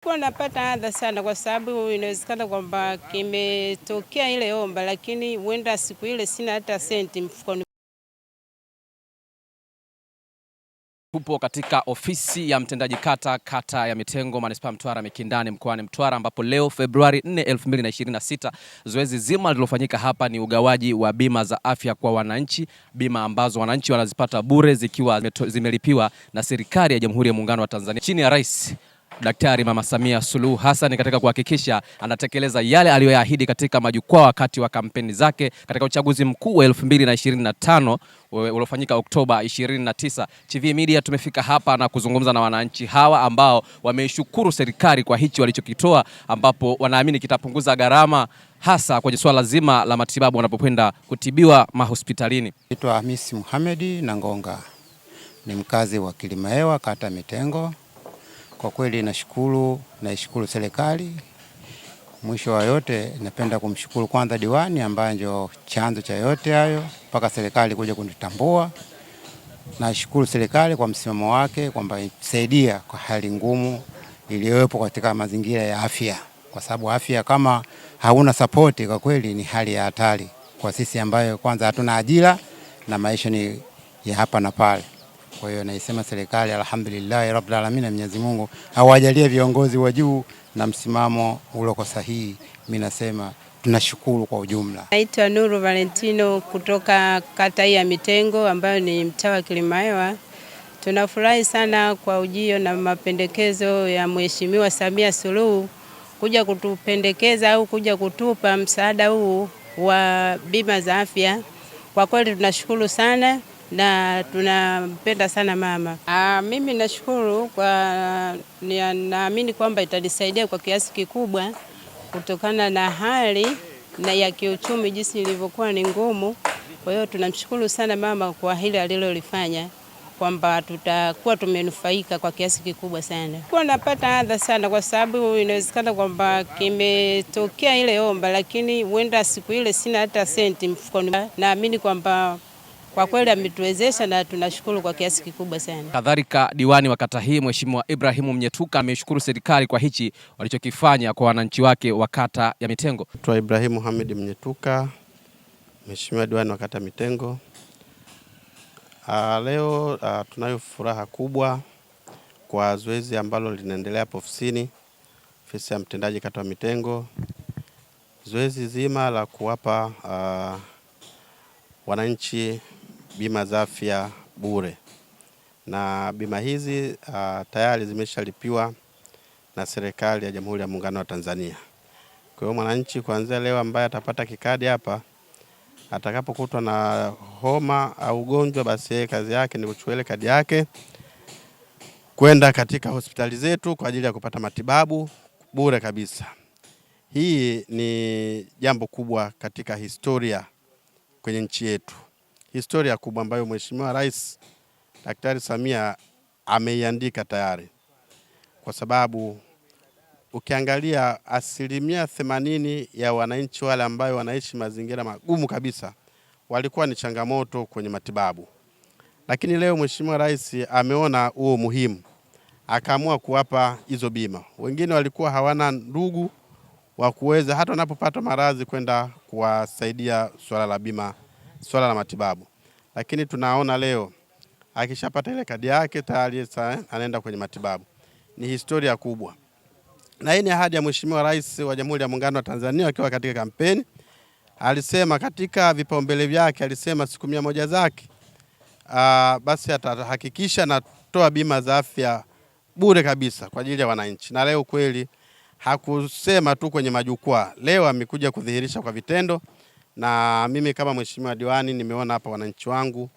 Kwa napata adha sana kwa sababu inawezekana kwamba kimetokea ile omba, lakini huenda siku ile sina hata senti mfukoni. Tupo katika ofisi ya mtendaji kata ya Mitengo Manispaa Mtwara Mikindani mkoani Mtwara, ambapo leo Februari 4, 2026 zoezi zima lililofanyika hapa ni ugawaji wa bima za afya kwa wananchi, bima ambazo wananchi wanazipata bure zikiwa zimelipiwa na serikali ya Jamhuri ya Muungano wa Tanzania chini ya Rais Daktari Mama Samia Suluhu Hassan katika kuhakikisha anatekeleza yale aliyoyaahidi katika majukwaa wakati wa kampeni zake katika uchaguzi mkuu wa 2025 uliofanyika Oktoba 29. Chivihi Media tumefika hapa na kuzungumza na wananchi hawa ambao wameishukuru serikali kwa hichi walichokitoa, ambapo wanaamini kitapunguza gharama hasa kwenye swala zima la matibabu wanapokwenda kutibiwa mahospitalini. Naitwa Hamisi Muhamedi Nangonga, ni mkazi wa Kilimahewa, kata Mitengo. Kwa kweli naishukuru serikali. Mwisho wa yote napenda kumshukuru kwanza diwani ambaye ndio chanzo cha yote hayo mpaka serikali kuja kunitambua. Nashukuru serikali kwa msimamo wake kwamba isaidia kwa hali ngumu iliyopo katika mazingira ya afya, kwa sababu afya kama hauna support kwa kweli ni hali ya hatari kwa sisi ambayo kwanza hatuna ajira na maisha ni ya hapa na pale. Kwa hiyo naisema serikali alhamdulillah rabbil alamin, Mwenyezi Mungu awajalie viongozi wa juu na msimamo ulioko sahihi. Mimi nasema tunashukuru kwa ujumla. Naitwa Nuru Valentino kutoka kata ya Mitengo ambayo ni mtaa wa Kilimahewa. Tunafurahi sana kwa ujio na mapendekezo ya Mheshimiwa Samia Suluhu kuja kutupendekeza au kuja kutupa msaada huu wa bima za afya. Kwa kweli tunashukuru sana na tunampenda sana mama. Mimi nashukuru naamini kwamba itanisaidia kwa kiasi kikubwa kutokana na hali na ya kiuchumi jinsi ilivyokuwa ni ngumu. Kwa hiyo tunamshukuru sana mama kwa hili alilolifanya, kwamba tutakuwa tumenufaika kwa kiasi kikubwa sana. Kwa napata adha sana kwa sababu inawezekana kwamba kimetokea ile omba, lakini huenda siku ile sina hata senti mfukoni. Naamini kwamba kwa kweli ametuwezesha na tunashukuru kwa kiasi kikubwa sana. Kadhalika diwani wa kata hii Mheshimiwa Ibrahimu Mnyetuka ameshukuru serikali kwa hichi walichokifanya kwa wananchi wake wa kata ya Mitengo. Naitwa Ibrahimu Muhamedi Mnyetuka, Mheshimiwa diwani wa kata Mitengo. Leo tunayo furaha kubwa kwa zoezi ambalo linaendelea hapo ofisi ya mtendaji kata wa Mitengo. Zoezi zima la kuwapa wananchi bima za afya bure, na bima hizi tayari zimeshalipiwa na serikali ya Jamhuri ya Muungano wa Tanzania. Kwa hiyo mwananchi kuanzia leo ambaye atapata kikadi hapa, atakapokutwa na homa au ugonjwa, basi kazi yake ni kuchukua ile kadi yake kwenda katika hospitali zetu kwa ajili ya kupata matibabu bure kabisa. Hii ni jambo kubwa katika historia kwenye nchi yetu, historia kubwa ambayo Mheshimiwa Rais Daktari Samia ameiandika tayari, kwa sababu ukiangalia 80% ya wananchi wale ambao wanaishi mazingira magumu kabisa walikuwa ni changamoto kwenye matibabu, lakini leo Mheshimiwa Rais ameona huo muhimu, akaamua kuwapa hizo bima. Wengine walikuwa hawana ndugu wa kuweza hata wanapopata maradhi kwenda kuwasaidia swala la bima, swala la matibabu, lakini tunaona leo akishapata ile kadi yake tayari anaenda kwenye matibabu. Ni historia kubwa, na hii ni ahadi ya Mheshimiwa Rais wa Jamhuri ya Muungano wa Tanzania akiwa katika kampeni. Alisema katika vipaumbele vyake, alisema siku 100 zake basi atahakikisha natoa bima za afya bure kabisa kwa ajili ya wananchi, na leo kweli hakusema tu kwenye majukwaa, leo amekuja kudhihirisha kwa vitendo, na mimi kama mheshimiwa diwani nimeona hapa wananchi wangu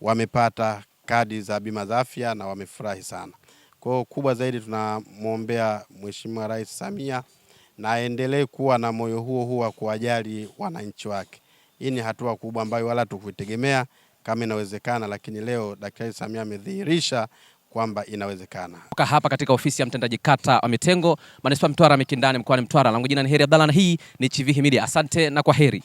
wamepata kadi za bima za afya na wamefurahi sana. Kwa hiyo kubwa zaidi tunamwombea Mheshimiwa Rais Samia na aendelee kuwa na moyo huo wa kuwajali wananchi wake. Hii ni hatua kubwa ambayo wala tukuitegemea kama inawezekana, lakini leo Daktari Samia amedhihirisha kwamba inawezekana. Hapa katika ofisi ya mtendaji kata wa Mitengo Manispaa Mtwara Mikindani mkoani Mtwara, langu jina ni Heri Abdalla na hii ni Chivihi Media. Asante na kwaheri.